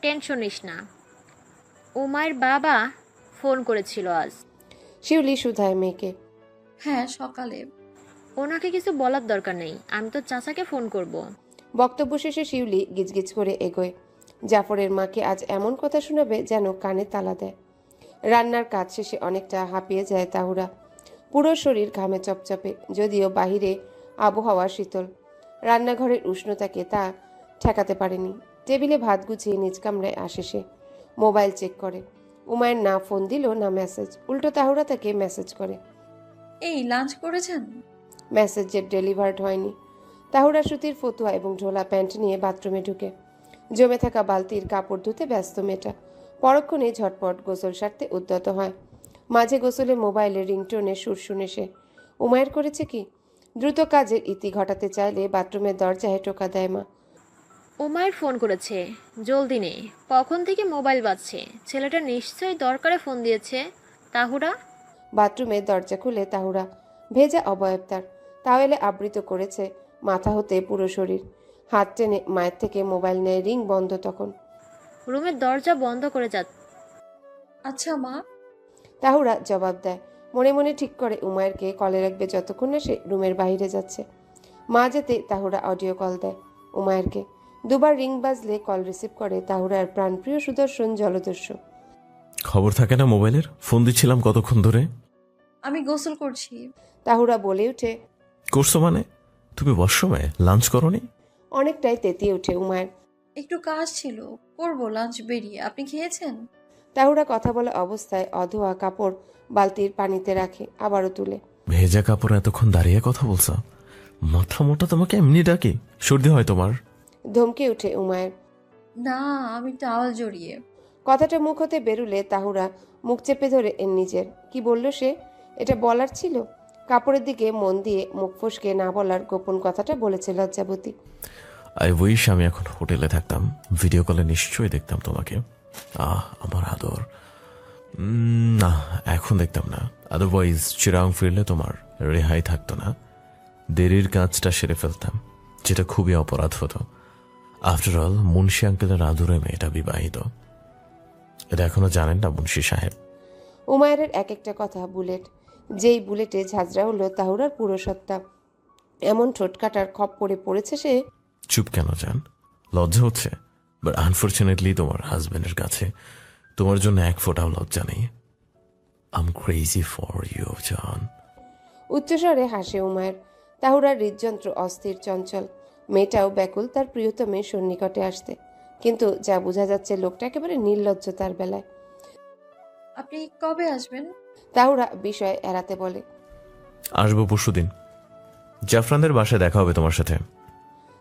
Tension নিস না, উমায়ের বাবা ফোন করেছিল আজ। শিউলি শুধায় মেয়েকে। হ্যাঁ, সকালে। ওনাকে কিছু বলার দরকার নেই, আমি তো চাচাকে ফোন করব। বক্তব্য শেষে শিউলি গিজগিজ করে এগোয়। জাফরের মাকে আজ এমন কথা শোনাবে যেন কানে তালা দেয়। রান্নার কাজ শেষে অনেকটা হাঁপিয়ে যায় তাহুরা। পুরো শরীর ঘামে চপচপে, যদিও বাহিরে আবহাওয়া শীতল। রান্নাঘরের উষ্ণতাকে তা ঠেকাতে পারেনি। টেবিলে ভাত গুছিয়ে নিজ কামরায় আসে সে। মোবাইল চেক করে। উমায়ের না ফোন দিল না মেসেজ, উল্টো তাহুরা তাকে মেসেজ করে। এই লাঞ্চ করেছেন? মেসেজের ডেলিভার্ড হয়নি। তাহুরা সুতির ফতুয়া এবং ঢোলা প্যান্ট নিয়ে বাথরুমে ঢুকে। জমে থাকা বালতির কাপড় ধুতে ব্যস্ত মেয়েটা। পরক্ষণে ঝটপট গোসল সারতে উদ্যত হয়। মাঝে গোসলে মোবাইলের রিংটোনের সুর শুনে সে। উমায়ের করেছে কি? দ্রুত কাজের ইতি ঘটাতে চাইলে বাথরুমের দরজায় টোকা দেয় মা। উমায়ের ফোন করেছে, জলদি নে। কখন থেকে মোবাইল বাজছে, ছেলেটা নিশ্চয়ই দরকারে ফোন দিয়েছে। তাহুরা। বাথরুমের দরজা খুলে তাহুরা। ভেজা অবয়ব তার, তাওয়েলে আবৃত করেছে মাথা হতে পুরো শরীর। হাত টেনে মায়ের থেকে মোবাইল নেয়, রিং বন্ধ তখন। রুমের দরজা বন্ধ করে যা। আচ্ছা মা। তাহুরা জবাব দেয়। মনে মনে ঠিক করে উমায়েরকে কলে রাখবে যতক্ষণ না সে রুমের বাইরে যাচ্ছে। মা যেতে তাহুরা অডিও কল দেয় উমায়েরকে। দুবার রিং বাজলে কল রিসিভ করে তাহুরার প্রাণপ্রিয় সুদর্শন জলদস্যু। খবর থাকে না মোবাইলের? ফোন দিচ্ছিলাম কতক্ষণ ধরে। আমি গোসল করছি। তাহুরা বলে উঠে। করছো মানে? তুমি ওয়াশরুমে লাঞ্চ করনি? অনেকটাই তেতিয়ে উঠে উমায়ের। একটু কাজ ছিল, করবো লাঞ্চ বেরিয়ে। আপনি খেয়েছেন? তাহুরা কথা বলা অবস্থায় অধোয়া কাপড় বালতির পানিতে রাখে, আবারও তুলে। ভেজা কাপড় এতক্ষণ দাঁড়িয়ে কথা বলছো? মাথা মোটা তোমাকে এমনি ডাকে? সর্দি হয় তোমার? ধমকে উঠে উমায়ের। না, আমি টাওয়াল জড়িয়ে। কথাটা মুখ হতে বেরুলে তাহুরা মুখ চেপে ধরে নিজের। কি বলল সে? এটা বলার ছিল? কাপড়ের দিকে মন দিয়ে মুখ ফসকে না বলার গোপন কথাটা বলেছে লজ্জাবতী। আই উইশ আমি এখন হোটেলে থাকতাম, ভিডিও কলে নিশ্চয়ই দেখতাম তোমাকে। আমার আদর। না, এখন দেখতাম না। আদারওয়াইজ চিরাং ফিরলে তোমার রেহাই থাকতো না। দেরির কাজটা সেরে ফেলতাম, যেটা খুবই অপরাধ হতো। আফটার অল মুন্সি আঙ্কেলের আদরে মেয়েটা বিবাহিত। এটা এখনো জানেন না মুন্সি সাহেব। উমায়ের এক একটা কথা বুলেট। যেই বুলেটে ঝাঁঝরা হলো তাহুরার পুরো সত্তা। এমন ঠোঁট কাটার খপ পড়ে পড়েছে সে। চুপ কেন জান? লজ্জা হচ্ছে? বাট আনফর্চুনেটলি তোমার হাজবেন্ডের কাছে তোমার জন্য এক ফোঁটাও লজ্জা নেই। I am crazy for you জান। উচ্চস্বরে হাসে উমায়ের। তাহুরার হৃদযন্ত্র অস্থির চঞ্চল। মেয়েটাও ব্যাকুল তার প্রিয়তমের সন্নিকটে আসতে, কিন্তু যা বোঝা যাচ্ছে লোকটা একেবারে নির্লজ্জ তার বেলায়। আপনি কবে আসবেন? তাহুরা বিষয় এড়াতে বলে। আসবো পরশুদিন, জাফরানদের বাসায় দেখা হবে তোমার সাথে।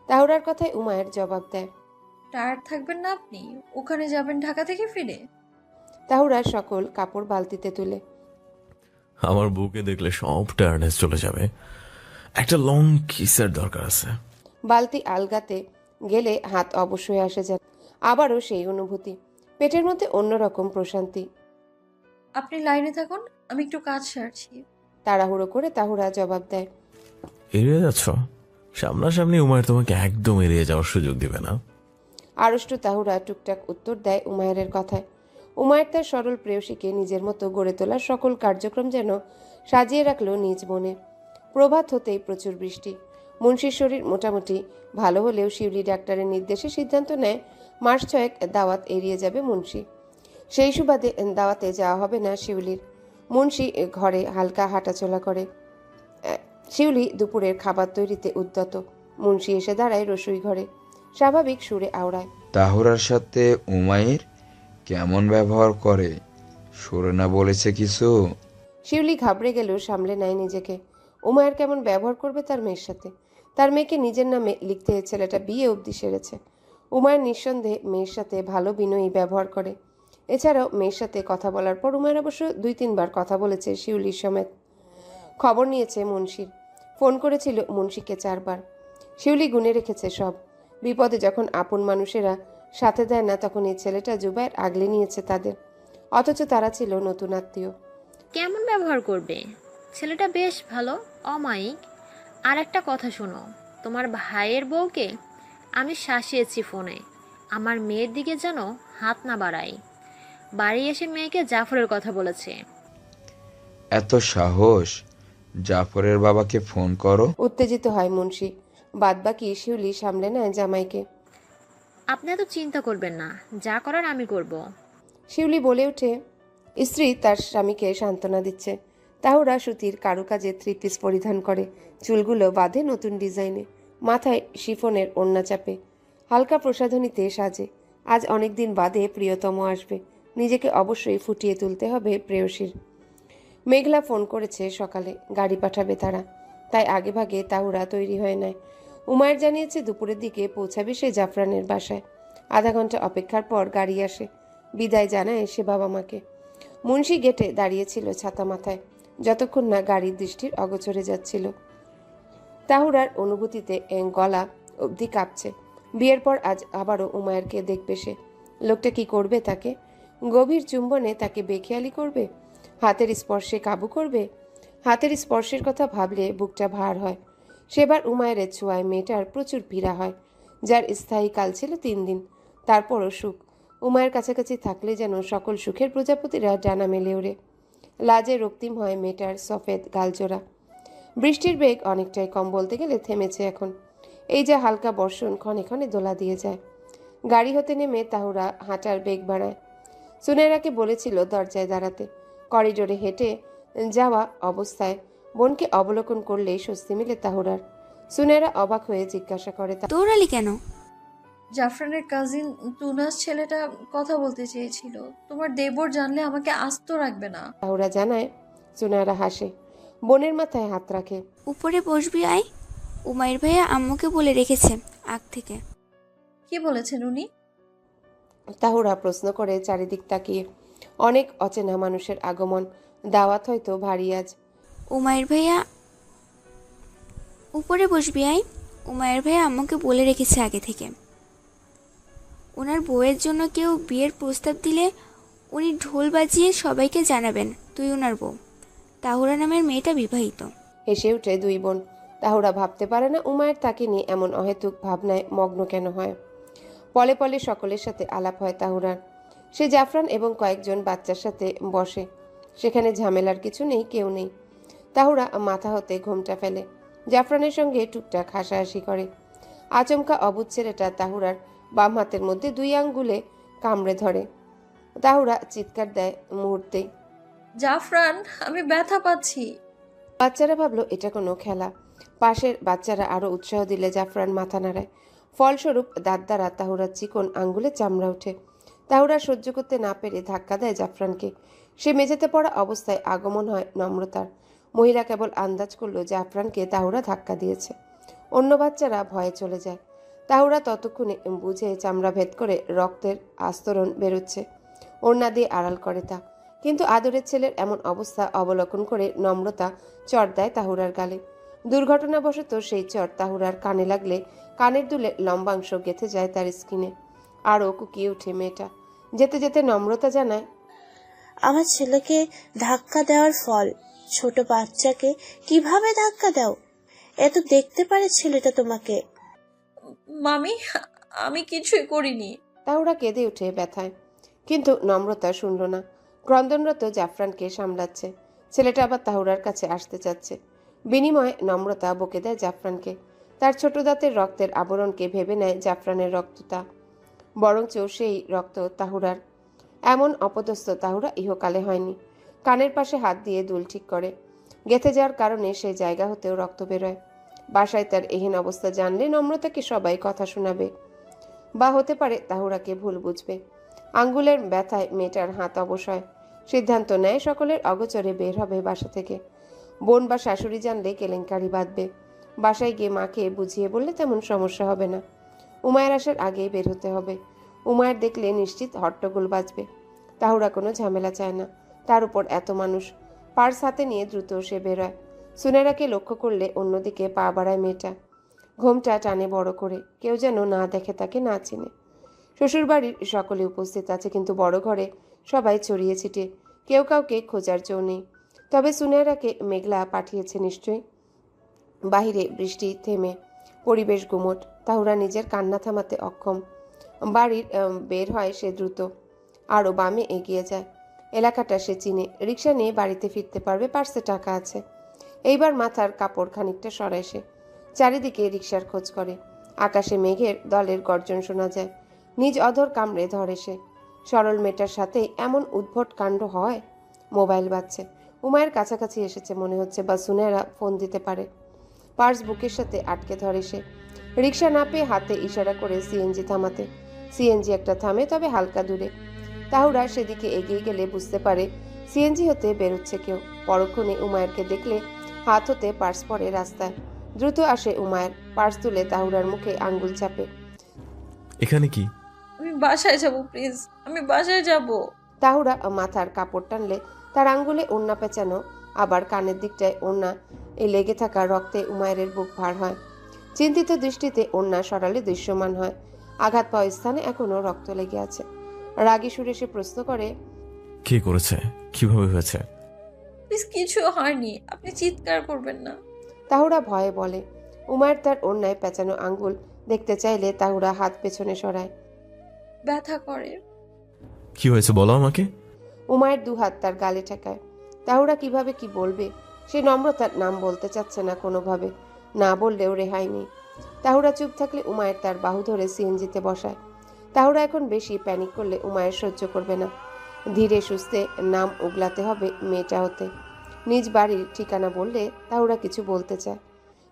তাহুরার কথায় উমায়ের জবাব দেয়। টায়ার্ড থাকবেন না আপনি? ওখানে যাবেন ঢাকা থেকে ফিরে। তাহুরা সকল কাপড় বালতিতে তুলে। আমার বুকে দেখলে সব টায়ার্ডনেস চলে যাবে। একটা লং কিসের দরকার আছে। বালতি আলগাতে গেলে হাত অবশ্যই আসে যায়। আবারও সেই অনুভূতি। পেটের মধ্যে অন্যরকম প্রশান্তি। আপনি লাইনে থাকুন, আমি একটু কাজ সারছি। তাড়াহুড়ো করে তাহুরা জবাব দেয়। এড়িয়ে যাচ্ছ? সামনাসামনি উমায়ের তোমাকে একদম এড়িয়ে যাওয়ার সুযোগ দিবে না। আড়ষ্ট তাহুরা টুকটাক উত্তর দেয় উমায়ের কথায়। উমায়ের তার সরল প্রেয়সীকে নিজের মতো গড়ে তোলার সকল কার্যক্রম যেন সাজিয়ে রাখলো নিজ মনে। প্রভাত হতেই প্রচুর বৃষ্টি। মুন্সির শরীর মোটামুটি ভালো হলেও শিউলি ডাক্তারের নির্দেশে সিদ্ধান্ত নেয় মাস ছয়েক দাওয়াত এড়িয়ে যাবে মুন্সি। সেই সুবাদে দাওয়াতে যাওয়া হবে না শিউলির। মুন্সি ঘরে হালকা হাঁটাচলা করে। শিউলি দুপুরের খাবার তৈরিতে উদ্যত। মুন্সি এসে দাঁড়ায় রসুই ঘরে, স্বাভাবিক সুরে আওড়ায়। তাহুরার সাথে উমাইর কেমন ব্যবহার করে? সুরনা বলেছে কিছু? শিউলি ঘাবড়ে গেলেও সামলে নেয় নিজেকে। উমায়ের কেমন ব্যবহার করবে তার মেয়ের সাথে? তার মেয়েকে নিজের নামে লিখতে ছেলেটা বিয়ে অবধি সেরেছে। উমায়ের নিঃসন্দেহে মেয়ের সাথে ভালো বিনয়ী ব্যবহার করে। এছাড়াও মেয়ের সাথে কথা বলার পর উমায়ের অবশ্য 2-3 বার কথা বলেছে শিউলির সমেত। খবর নিয়েছে মুন্সির। ফোন করেছিল মুন্সিকে 4 বার। শিউলি গুনে রেখেছে সব। বিপদে যখন আপন মানুষেরা সাথে দেয় না, তখন এই ছেলেটা জুবায়ের আগলে নিয়েছে তাদের। অথচ তারা ছিল নতুন আত্মীয়। কেমন ব্যবহার করবে? ছেলেটা বেশ ভালো, অমায়িক। আর একটা কথা শোনো, তোমার ভাইয়ের বউকে আমি শাসিয়েছি ফোনে আমার মেয়ের দিকে যেন হাত না বাড়াই। বাড়ি এসে মেয়েকে জাফরের কথা বলেছে। এত সাহস! জাফরের বাবাকে ফোন করো। উত্তেজিত হয় মুন্সি। বাদবাকি শিউলি সামলে নেয় জামাইকে। আপনি এত চিন্তা করবেন না, যা করার আমি করব। শিউলি বলে ওঠে। স্ত্রী তার স্বামীকে সান্ত্বনা দিচ্ছে। তাহুরা সুতির কারুকাজে থ্রি পিস পরিধান করে, চুলগুলো বাঁধে নতুন ডিজাইনে, মাথায় শিফনের ওড়না চাপে, হালকা প্রসাধনীতে সাজে। আজ অনেকদিন বাদে প্রিয়তম আসবে, নিজেকে অবশ্যই ফুটিয়ে তুলতে হবে প্রেয়সীর। মেঘলা ফোন করেছে সকালে, গাড়ি পাঠাবে তারা, তাই আগেভাগে তাহুরা তৈরি হয়ে নেয়। উমায়ের জানিয়েছে দুপুরের দিকে পৌঁছাবে সে জাফরানের বাসায়। আধা ঘন্টা অপেক্ষার পর গাড়ি আসে, বিদায় জানায় সে বাবা মাকে। মুন্সি গেটে দাঁড়িয়েছিল ছাতা মাথায়, যতক্ষণ না গাড়ির দৃষ্টির অগোচরে যাচ্ছিল। তাহুরার অনুভূতিতে গলা অবধি কাঁপছে। বিয়ের পর আজ আবারও উমায়েরকে দেখবে সে। লোকটা কি করবে তাকে? গভীর চুম্বনে তাকে বেখেয়ালি করবে? হাতের স্পর্শে কাবু করবে? হাতের স্পর্শের কথা ভাবলে বুকটা ভার হয়। সেবার উমায়ের ছোঁয়ায় মেয়েটার প্রচুর পীড়া হয়, যার স্থায়ী কাল ছিল 3 দিন। তারপরও সুখ। উমায়ের কাছাকাছি থাকলে যেন সকল সুখের প্রজাপতিরা ডানা মেলে ওড়ে। লাজে রক্তিম হয় মেয়েটার সফেদ গালজোড়া। বৃষ্টির বেগ অনেকটাই কম, বলতে গেলে থেমেছে এখন। এই যে হালকা বর্ষণ ক্ষণে ক্ষণে দোলা দিয়ে যায়। গাড়ি হতে নেমে তাহুরা হাঁটার বেগ বাড়ায়। সুনেরাকে বলেছিল দরজায় দাঁড়াতে। করিডোরে হেঁটে যাওয়া অবস্থায় বোনকে অবলোকন করলেই স্বস্তি মিলে তাহুরার। সুনেরা অবাক হয়ে জিজ্ঞাসা করে, দৌড়ালি কেন? জাফরানের কাজিন তুনাস ছেলেটা কথা বলতে চেয়েছিল। তোমার দেবর জানলে আমাকে আস্ত রাখবে না। তাহুরা জানায়। সুনেরা হাসে, বোনের মাথায় হাত রাখে। উপরে বসবি আয়, উমাইর ভাইয়া আম্মুকে বলে রেখেছে আগ থেকে। কি বলেছেন উনি? তাহুরা প্রশ্ন করে চারিদিক তাকিয়ে। অনেক অচেনা মানুষের আগমন, দাওয়াত হয়তো ভারী আজ। উমাইর ভাইয়া উপরে বসবি আয়, উমাইর ভাইয়া আম্মুকে বলে রেখেছে আগে থেকে। ওনার বউয়ের জন্য কেউ বিয়ের প্রস্তাব দিলে উনি ঢোল বাজিয়ে সবাইকে জানাবেন তুই ওনার বউ। তাহুরা নামের মেয়েটা বিবাহিত। হেসে উঠে দুই বোন। তাহুরা ভাবতে পারে না উমায়ের তাকে নিয়ে এমন অহেতুক ভাবনায় মগ্ন কেন হয়। পলে পলে সকলের সাথে আলাপ হয় তাহুরার। সে জাফরান এবং কয়েকজন বাচ্চার সাথে বসে। সেখানে ঝামেলার কিছু নেই, কেউ নেই। তাহুরা মাথা হতে ঘোমটা ফেলে, জাফরানের সঙ্গে টুকটাক হাসাহাসি করে। আচমকা অবুঝ ছেলেটা তাহুরার বাম হাতের মধ্যে 2 আঙ্গুলে কামড়ে ধরে। তাহুরা চিৎকার দেয় মুহূর্তেই। জাফরান, আমি ব্যথা পাচ্ছি। বাচ্চারা ভাবলো এটা কোনো খেলা। পাশের বাচ্চারা আরো উৎসাহ দিলে জাফরান মাথা নাড়ায়। ফলস্বরূপ দাঁত দ্বারা তাহুরার চিকন আঙ্গুলে চামড়া ওঠে। তাহুরা সহ্য করতে না পেরে ধাক্কা দেয় জাফরানকে। সে মেঝেতে পড়া অবস্থায় আগমন হয় নম্রতার। মহিলা কেবল আন্দাজ করলো জাফরানকে তাহুরা ধাক্কা দিয়েছে। অন্য বাচ্চারা ভয়ে চলে যায়। তাহুরা ততক্ষণে বুঝে চামড়া ভেদ করে রক্তের আস্তরণ বেরোচ্ছে। ওড়না দিয়ে আড়াল করে তা। কিন্তু আদরের ছেলের এমন অবস্থা অবলোকন করে নম্রতা চড় দেয় তাহুরার গালে। দুর্ঘটনাবশত সেই চড় তাহুরার কানে লাগলে কানের দুলে লম্বাংশ গেঁথে যায় তার স্কিনে। আরও কুকিয়ে ওঠে মেয়েটা। যেতে যেতে নম্রতা জানায়, আমার ছেলেকে ধাক্কা দেওয়ার ফল। ছোট বাচ্চাকে কিভাবে ধাক্কা দাও? এত দেখতে পারে ছেলেটা তোমাকে? মামি, আমি কিছুই করিনি। তাহুরা কেঁদে ওঠে ব্যথায়। কিন্তু নম্রতা শুনল না। ক্রন্দনরত জাফরানকে সামলাচ্ছে। ছেলেটা আবার তাহুরার কাছে আসতে চাচ্ছে। বিনিময়ে নম্রতা বকে দেয় জাফরানকে। তার ছোট দাঁতের রক্তের আবরণকে ভেবে নেয় জাফরানের রক্তটা, বরঞ্চ সেই রক্ত তাহুরার। এমন অপদস্থ তাহুরা ইহকালে হয়নি। কানের পাশে হাত দিয়ে দুল ঠিক করে। গেঁথে যাওয়ার কারণে সেই জায়গা হতেও রক্ত বেরোয়। বাসায় তার এহেন অবস্থা জানলে নম্রতাকে সবাই কথা শোনাবে, বা হতে পারে তাহুরাকে ভুল বুঝবে। আঙ্গুলের ব্যথায় মেয়েটার হাত অবসয়। সিদ্ধান্ত নেয় সকলের অগোচরে বের হবে বাসা থেকে। বোন বা শাশুড়ি জানলে কেলেঙ্কারি বাঁধবে। বাসায় গিয়ে মাকে বুঝিয়ে বললে তেমন সমস্যা হবে না। উমায়ের আসার আগেই বের হতে হবে। উমায়ের দেখলে নিশ্চিত হট্টগোল বাজবে। তাহুরা কোনো ঝামেলা চায় না। তার উপর এত মানুষ। পার্স হাতে নিয়ে দ্রুত সে বেরোয়। সুনেরাকে লক্ষ্য করলে অন্যদিকে পা বাড়ায় মেয়েটা। ঘোমটা টানে বড় করে, কেউ যেন না দেখে তাকে, না চিনে। শ্বশুরবাড়ির সকলে উপস্থিত আছে, কিন্তু বড় ঘরে সবাই ছড়িয়ে ছিটে, কেউ কাউকে খোঁজার জো নেই। তবে সুনেরাকে মেঘলা পাঠিয়েছে নিশ্চয়ই। বাহিরে বৃষ্টি থেমে পরিবেশ গুমট। তাহুরা নিজের কান্না থামাতে অক্ষম। বাড়ির বের হয় সে দ্রুত, আরও বামে এগিয়ে যায়। এলাকাটা সে চিনে। রিক্সা নিয়ে বাড়িতে ফিরতে পারবে, পার্সে টাকা আছে। এইবার মাথার কাপড় খানিকটা সরায় সে। চারিদিকে রিক্সার খোঁজ করে। আকাশে মেঘের দলের গর্জন শোনা যায়। নিজ অধর কামড়ে ধরে সে। সরল মেয়েটার সাথে এমন উদ্ভট কাণ্ড হয়। মোবাইল বাজছে। উমায়ের কাছাকাছি এসেছে মনে হচ্ছে, বা সুনেরা ফোন দিতে পারে। পার্স বুকের সাথে আটকে ধরে সে। রিক্সা না পেয়ে হাতে ইশারা করে সিএনজি থামাতে। সিএনজি একটা থামে, তবে হালকা দূরে। তাহুরা সেদিকে এগিয়ে গেলে বুঝতে পারে সিএনজি হতে বেরোচ্ছে কেউ। পরক্ষণে উমায়েরকে দেখলে হাত হতে পার্স পড়ে রাস্তায়। দ্রুত আসে উমায়ের, পার্স তুলে তাহুরার মুখে আঙ্গুল চাপে। এখানে কি? আমি বাসায় যাব প্লিজ, আমি বাসায় যাব। তাহুরা মাথার কাপড় টানলে তার আঙ্গুলে ওড়না পেঁচানো, আবার কানের দিকটায় ওড়না লেগে থাকা রক্তে উমায়ের বুক ভার হয়। চিন্তিত দৃষ্টিতে ওড়না সরালে দৃশ্যমান হয় আঘাত পাওয়া স্থানে এখনো রক্ত লেগে আছে। রাগী সুরে সে প্রশ্ন করে, কে করেছে? কিভাবে হয়েছে? প্লিজ, কিছু হয়নি, আপনি চিৎকার করবেন না। তাহুরা ভয়ে বলে। উমায়ের তার ওড়নায় পেঁচানো আঙ্গুল দেখতে চাইলে তাহুরা হাত পেছনে সরায়। ব্যথা করে। কি হয়েছে বলো আমাকে। উমায়ের দুহাত তার গালে ঠেকায়। তাহুরা কিভাবে কি বলবে? সে নম্রতার নাম বলতে চাচ্ছে না কোনোভাবে। না বললেও রেহাই নেই। তাহুরা চুপ থাকলে উমায়ের তার বাহু ধরে সিএনজিতে বসায়। তাহুরা এখন বেশি প্যানিক করলে উমায়ের সহ্য করবে না। ধীরে সুস্থে নাম উগলাতে হবে মেয়েটা হতে। নিজ বাড়ির ঠিকানা বললে তাহুরা কিছু বলতে চায়।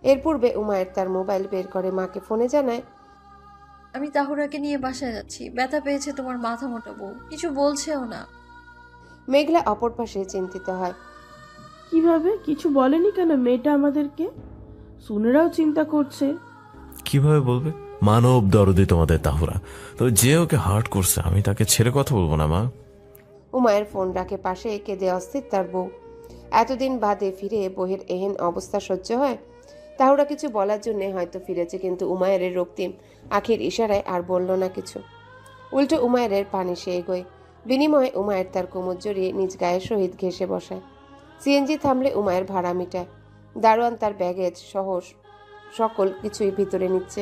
এর পূর্বে উমায়ের তার মোবাইল বের করে মাকে ফোনে জানায়, আমি তাহুরাকে নিয়ে বাসায় যাচ্ছি। ব্যথা পেয়েছে তোমার মাথা মোটা বউ, কিছু বলছেও না। মেঘলা অপর পাশে চিন্তিত হয়। কিভাবে? কিছু বলেনি কেন মেয়েটা আমাদেরকে? সুনেরাও চিন্তা করছে। কিভাবে বলবে? মানব দরদি তোমাদের তাহুরা। তো যে ওকে হার্ট করছে, আমি তাকে ছেড়ে কথা বলবো না মা। উমায়ের ফোন রাখে পাশে, কেঁদে অস্থির তার বউ। এতদিন বাদে ফিরে বউয়ের এহেন অবস্থা সহ্য হয়? তাহুরা কিছু বলার জন্য হয়তো ফিরেছে, কিন্তু উমায়ের রক্তিম আখির ইশারায় আর বলল না কিছু। উল্টো উমায়ের পানি সে এগোয়। বিনিময়ে উমায়ের তার কোমর জড়িয়ে নিজ গায়ের সহিত ঘেঁষে বসায়। সিএনজি থামলে উমায়ের ভাড়া মিটায়। দারোয়ান তার ব্যাগেজ সহ সকল কিছুই ভিতরে নিচ্ছে।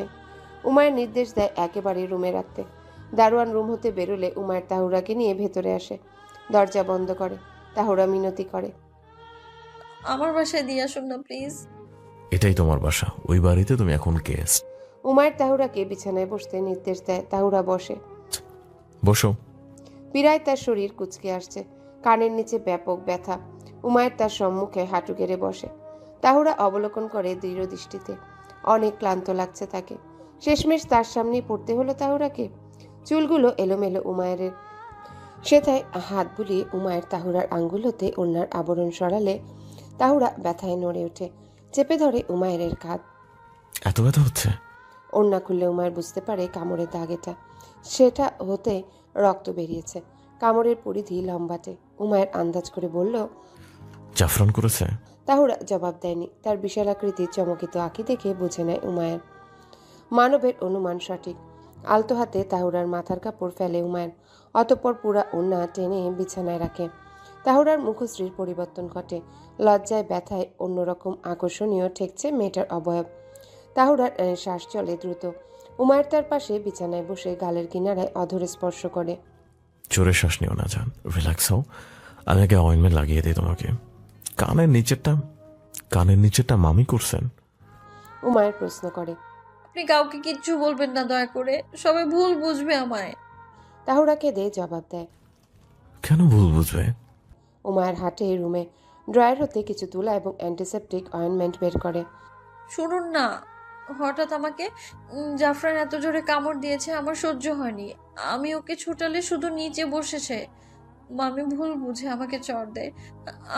উমায়ের নির্দেশ দেয় একেবারে রুমে রাখতে। দারোয়ান রুম হতে বেরোলে উমায়ের তাহুরাকে নিয়ে ভেতরে আসে। দরজা বন্ধ করে। তাহুরা মিনতি করে, আমার বাসায় দিয়ে আসুন না প্লিজ। এটাই তোমার বাসা, ওই বাড়িতে তুমি এখন গেস্ট। উমায়ের তাহুরাকে বিছানায় বসতে নির্দেশ দেয়। তাহুরা বসে। বসো। পীড়ায় তার শরীর কুঁচকে আসছে। কানের নিচে ব্যাপক ব্যথা। উমায়ের তার সম্মুখে হাঁটু গেড়ে বসে। তাহুরা অবলোকন করে দৃঢ় দৃষ্টিতে। অনেক ক্লান্ত লাগছে তাকে। শেষমেশ তার সামনেই পড়তে হলো তাহুরাকে। চুলগুলো এলোমেলো উমায়ের। সেথায় হাত বুলিয়ে উমায়ের তাহুরার আঙ্গুল হতে ওড়নার আবরণ সরালে তাহুরা ব্যথায় নড়ে ওঠে। চেপে ধরে উমায়ের কাঁধ। এত ব্যথা হচ্ছে? ওড়না খুললে উমায়ের বুঝতে পারে কামড়ের দাগ এটা। সেটা হতে রক্ত বেরিয়েছে। কামড়ের পরিধি লম্বাটে। উমায়ের আন্দাজ করে বলল, জাফরান করেছে? তাহুরা জবাব দেয়নি। তার বিশালাকৃতির চমকিত আঁখি দেখে বুঝে নেয় উমায়ের। মানবের অনুমান সঠিক। আলতো হাতে তাহুরার মাথার কাপড় ফেলে উমায়ের। অতঃপর পুরা ওড়না টেনে বিছানায় রাখে। তাহুরার মুখশ্রীর পরিবর্তন ঘটে। লজ্জায় ব্যথায় অন্যরকম আকর্ষণীয় ঠেকছে মেয়েটার অবয়ব। তাহুরার শ্বাস চলে দ্রুত। উমায়ের তার পাশে বিছানায় বসে গালের কিনারায় অধরে স্পর্শ করে। জোরে শ্বাস নিও না জান, রিল্যাক্স হও। আমি আগে অয়েন্টমেন্ট লাগিয়ে দিই তোমাকে। কানের নিচেরটা মামি করছেন? উমায়ের প্রশ্ন করে। আপনি কাউকে কিচ্ছু বলবেন না দয়া করে, সবাই ভুল বুঝবে আমায়। তাহুরা কেঁদে জবাব দেয়। কেন ভুল বুঝবে? উমায়ের হাঁটে রুমে ড্রয়ার হতে কিছু তুলা এবং অ্যান্টিসেপটিক অয়েন্টমেন্ট বের করে। শুনুন না, হঠাৎ আমাকে জাফরান এত জোরে কামড় দিয়েছে, আমার সহ্য হয়নি। আমি ওকে ছুটালে শুধু নিচে বসেছে। মামি ভুল বুঝে আমাকে চড় দেয়।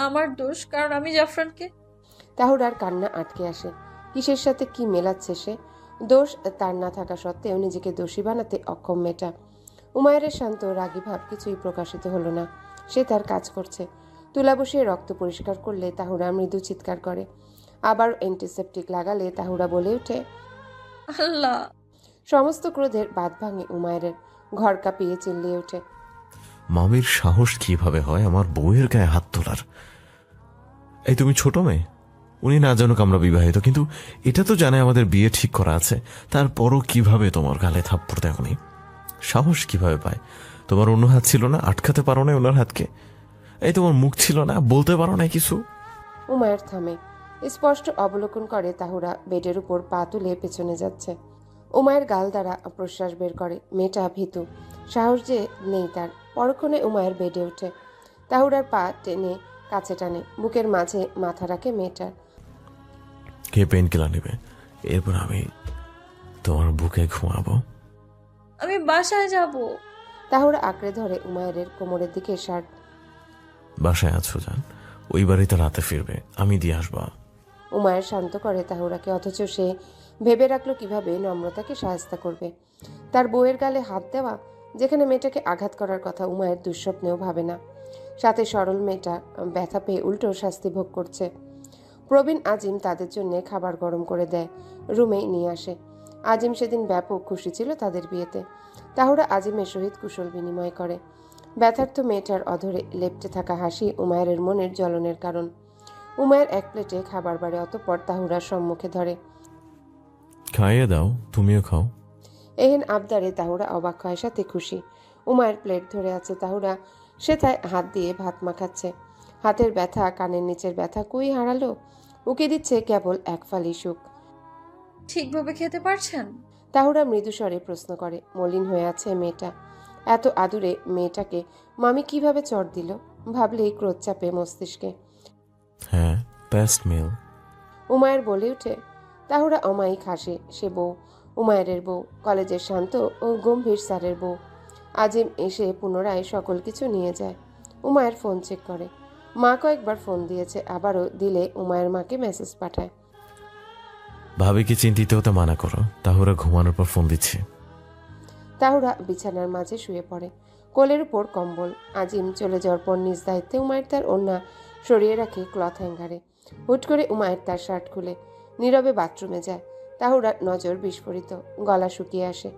আমার দোষ, কারণ আমি জাফরানকে। তাহুরার কান্না আটকে আসে। কিসের সাথে কি মেলাচ্ছে সে? দোষ তার না থাকা সত্ত্বেও নিজেকে দোষী বানাতে অক্ষম মেয়েটা। উমায়ের শান্ত রাগী ভাব কিছুই প্রকাশিত হলো না। সে তার কাজ করছে। তুলা বসিয়ে রক্ত পরিষ্কার করলে তাহুরা মৃদু চিৎকার করে। আবার অ্যান্টিসেপটিক লাগালে তাহুরা বলে ওঠে, আল্লাহ! সমস্ত ক্রোধের বাঁধ ভাঙে উমায়ের। ঘর কাঁপিয়ে চিল্লিয়ে ওঠে, মামির সাহস কিভাবে হয় আমার বউয়ের গায়ে হাত তোলার? এই তুমি ছোট মেয়ে, উনি না জানুক আমরা বিবাহিত, কিন্তু এটা তো জানে আমাদের বিয়ে ঠিক করা আছে। তারপরও কিভাবে তোমার গালে থাপ্পড় দেয় উনি? সাহস কিভাবে পায়? তোমার অন্য হাত ছিল না, আটকাতে পারো না ওনার হাতকে? এই তোমার মুখ ছিল না, বলতে পারো না কিছু? উমায়ের থামে, স্পষ্ট অবলোকন করে তাহুরা বেডের উপর পা তুলে পেছনে যাচ্ছে। উমায়ের গাল দ্বারা প্রশ্বাস বের করে। মেয়েটা ভীতু, সাহস যে নেই তার। পরক্ষণে উমায়ের বেডে ওঠে, তাহুরার পা টেনে কাছে টানে, বুকের মাঝে মাথা রাখে মেয়েটার। কে পেন কিলার নেবে? এরপর আমি তোমার বুকে ঘুমাবো। আমি বাসায় যাব। তাহুরা আঁকড়ে ধরে উমায়ের কোমরের দিকে শার্ট। বাসায় আছো যান, ওই বাড়িতে রাতে ফিরবে, আমি দিয়ে আসবো। উমায়ের শান্ত করে তাহুরাকে, অথচ সে ভেবে রাখলো কিভাবে নম্রতাকে সাহায্য করবে। তার বউয়ের গালে হাত দেওয়া, যেখানে মেয়েটাকে আঘাত করার কথা উমায়ের দুঃস্বপ্নেও ভাবে না। সাথে সরল মেয়েটা ব্যথা পেয়ে উল্টো শাস্তি ভোগ করছে। প্রবীণ আজিম তাদের জন্য খাবার গরম করে দেয়, রুমে নিয়ে আসে। আজিম সেদিন ব্যাপক খুশি ছিল তাদের বিয়েতে। তাহুরা আজিমের সহিত কুশল বিনিময় করে। ব্যথার্থ মেয়েটার অধরে লেপ্টে থাকা হাসি উমায়ের মনের জ্বলনের কারণ। উমায়ের এক প্লেটে খাবার বাড়ে, অতঃপর তাহুরার সম্মুখে ধরে। খাইয়ে দাও, তুমিও খাও। এহেন আবদারে তাহুরা অবাক হয়, সাথে খুশি। উমায়ের প্লেট ধরে আছে, তাহুরা সেথায় হাত দিয়ে ভাত মাখাচ্ছে। হাতের ব্যথা, কানের নিচের ব্যথা কই হারালো? উকে দিচ্ছে কেবল এক ফালি সুখ। ঠিকভাবে খেতে পারছেন? তাহুরা মৃদুস্বরে প্রশ্ন করে। মলিন হয়ে আছে মেয়েটা। এত আদুরে মেয়েটাকে মামি কিভাবে চড় দিল ভাবলেই ক্রোধ চাপে মস্তিষ্কে। হ্যাঁ, বেস্ট মিল। উমায়ের বলে উঠে। তাহুরা অমায়িক হাসে। সে বউ, উমায়ের বউ, কলেজের শান্ত ও গম্ভীর স্যারের বউ। আজিম এসে পুনরায় সকল কিছু নিয়ে যায়। উমায়ের ফোন চেক করে। মা কয়েকবার ফোন দিয়েছে, আবারও দিলে উমায়ের মাকে মেসেজ পাঠায়। ভাবিকে চিন্তিত হতে মানা করো, তাহুরা ঘুমানোর পর ফোন দিচ্ছি। তাহুরা বিছানার মাঝে শুয়ে পড়ে, কোলের উপর কম্বল। আজিম চলে যাওয়ার পর নিজ দায়িত্বে উমায়ের তার ওড়না সরিয়ে রাখে ক্লথ হ্যাঙ্গারে। হুট করে উমায়ের তার শার্ট খুলে নীরবে বাথরুমে যায়। তাহুরার নজর বিস্ফোরিত, গলা শুকিয়ে আসে।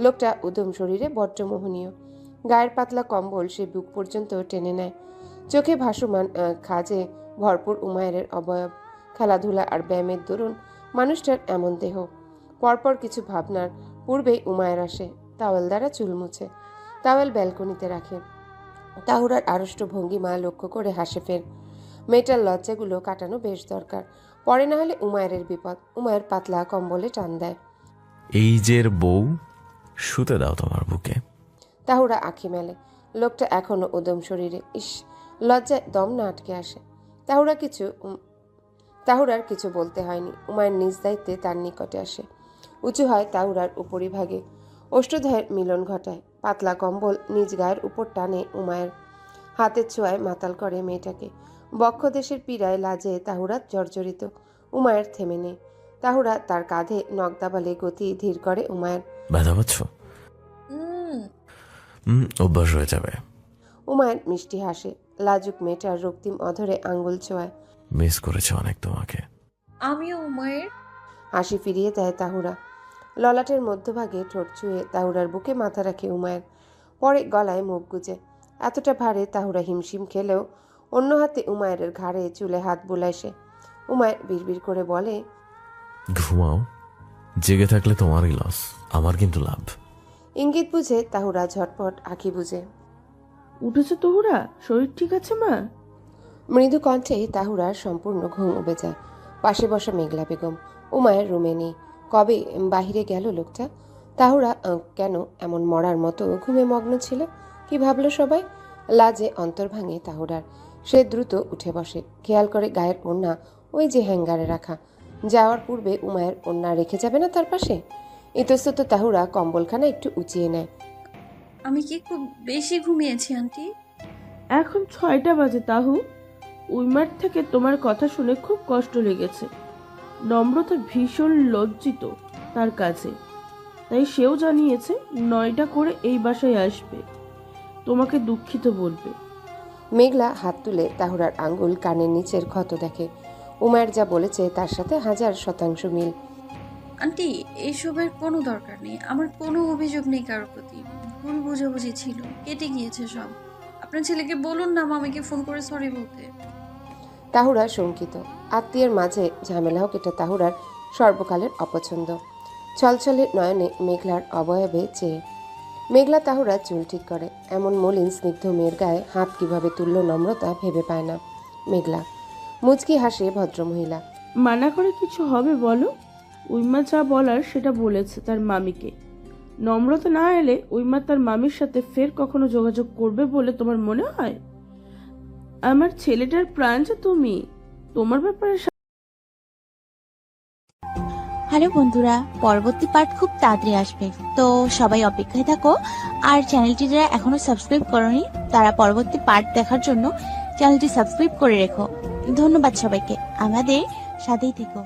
লোকটা উদম শরীরে বড্ড মোহনীয়। গায়ের পাতলা কম্বল সে বুক পর্যন্ত টেনে নেয়। চোখে ভাসমান খাজে ভরপুর উমায়ের অবয়ব। খেলাধুলা আর ব্যায়ামের দরুন মানুষটার এমন দেহ। পরপর কিছু ভাবনার পূর্বেই উমায়ের আসে, টাওয়েল দ্বারা চুল মুছে। টাওয়েল ব্যালকনিতে রাখে। তাহুরার আড়ষ্ট ভঙ্গিমা লক্ষ্য করে হাসে ফের। মেয়েটার লজ্জাগুলো কাটানো বেশ দরকার, পরে না হলে উমায়ের বিপদ। উমায়ের পাতলা কম্বলে টান দেয়। এই যে বউ, শুতে দাও তোমার বুকে। তাহুরা আঁখি মেলে। লোকটা এখনো উদম শরীরে। ইস, লজ্জায় দম না আটকে আসে। তাহুরার কিছু বলতে হয়নি। উমায়ের নিজ দায়িত্বে তার নিকটে আসে, উঁচু হয় তাহুরার উপরিভাগে, অষ্টদয়ের মিলন ঘটায়। পাতলা কম্বল নিজ গায়ের উপর টানে উমায়ের। হাতের ছোঁয়ায় মাতাল করে মেয়েটাকে। বক্ষদেশের পীড়ায় লাজে তাহুরা জর্জরিত। উমায়ের থেমে নেই। তাহুরা তার কাঁধে নখ দাবালে গতি ধীর করে উমায়ের। ব্যথা পাচ্ছ? অভ্যাস হয়ে যাবে। উমায়ের মিষ্টি হাসে। লাজুক মেয়েটার রক্তিম অধরে আঙ্গুল ছোঁয়ায়। মিস করেছে অনেক তোমাকে। আমিও উমায়ের। হাসি ফিরিয়ে দেয় তাহুরা। ললাটের মধ্যভাগে ঠোঁট ছুঁয়ে তাহুরার বুকে মাথা রাখে উমায়ের, পরে গলায় মুখ গুজে। এতটা ভারে তাহুরা হিমশিম খেলেও অন্য হাতে উমায়ের ঘাড়ে চুলে হাত বুলায় সে। উমায়ের বিড়বিড় করে বলে, ঘুমাও, জেগে থাকলে তোমারই লস, আমার কিন্তু লাভ। ইঙ্গিত বুঝে তাহুরা ঝটপট আঁখি বুঝে। উঠেছে তোহরা? শরীর ঠিক আছে মা? মৃদু কণ্ঠে তাহুরার সম্পূর্ণ ঘুম উবে যায়। পাশে বসা মেঘলা বেগম। উমায়ের রুমে নেই। কবে বাহিরে গেল লোকটা? তাহুরা কেন এমন মরার মতো ঘুমে মগ্ন ছিল? কি ভাবলো সবাই? লাজে অন্তর ভাঙে তাহুরার। সে দ্রুত উঠে বসে, খেয়াল করে গায়ের ওড়না ওই যে হ্যাঙ্গারে রাখা। যাওয়ার পূর্বে উমায়ের ওড়না রেখে যাবে না তার পাশে? ইতস্তত তাহুরা কম্বলখানা একটু উঁচিয়ে নেয়। আমি কি খুব বেশি ঘুমিয়েছি আন্টি? এখন 6টা বাজে তাহু। উইমার থেকে তোমার কথা শুনে খুব কষ্ট লেগেছে। নম্রতা ভীষণ লজ্জিত তার কাছে, তাই সেও জানিয়েছে 9টা করে এই বাসায় আসবে, তোমাকে দুঃখিত বলবে। মেঘলা হাত তুলে তাহুরার আঙ্গুল কানের নিচের ক্ষত দেখে। উমায়ের যা বলেছে তার সাথে 1000% মিল। আন্টি, এসবের কোনো দরকার নেই। আমার কোনো অভিযোগ নেই কারোর প্রতি। ভুল বোঝাবুঝি ছিল, কেটে গিয়েছে সব। আপনার ছেলেকে বলুন না মামিকে ফোন করে সরি বলতে। তাহুরা শঙ্কিত। আত্মীয়ের মাঝে ঝামেলা হোক, এটা তাহুরার সর্বকালের অপছন্দ। ছলছলে নয়নে মেঘলার অবয়বে চেয়ে মেঘলা তাহুরা চুল ঠিক করে। এমন মলিন স্নিগ্ধ মেয়ের গায়ে হাত কিভাবে তুলল নম্রতা ভেবে পায় না মেঘলা। মুচকি হাসে ভদ্রমহিলা। মানা করে কিছু হবে বলো? উইমা যা বলার সেটা বলেছে তার মামিকে। নম্রতা না এলে উইমা তার মামির সাথে ফের কখনো যোগাযোগ করবে বলে তোমার মনে হয়? আমার ছেলেটার প্রাণ যে তুমি, তোমার ব্যাপারে হ্যালো বন্ধুরা, পরবর্তী পার্ট খুব তাড়াতাড়ি আসবে, তো সবাই অপেক্ষায় থাকো। আর চ্যানেলটি যারা এখনো সাবস্ক্রাইব করনি তারা পরবর্তী পার্ট দেখার জন্য চ্যানেলটি সাবস্ক্রাইব করে রেখো। ধন্যবাদ সবাইকে, আমাদের সাথেই থেকো।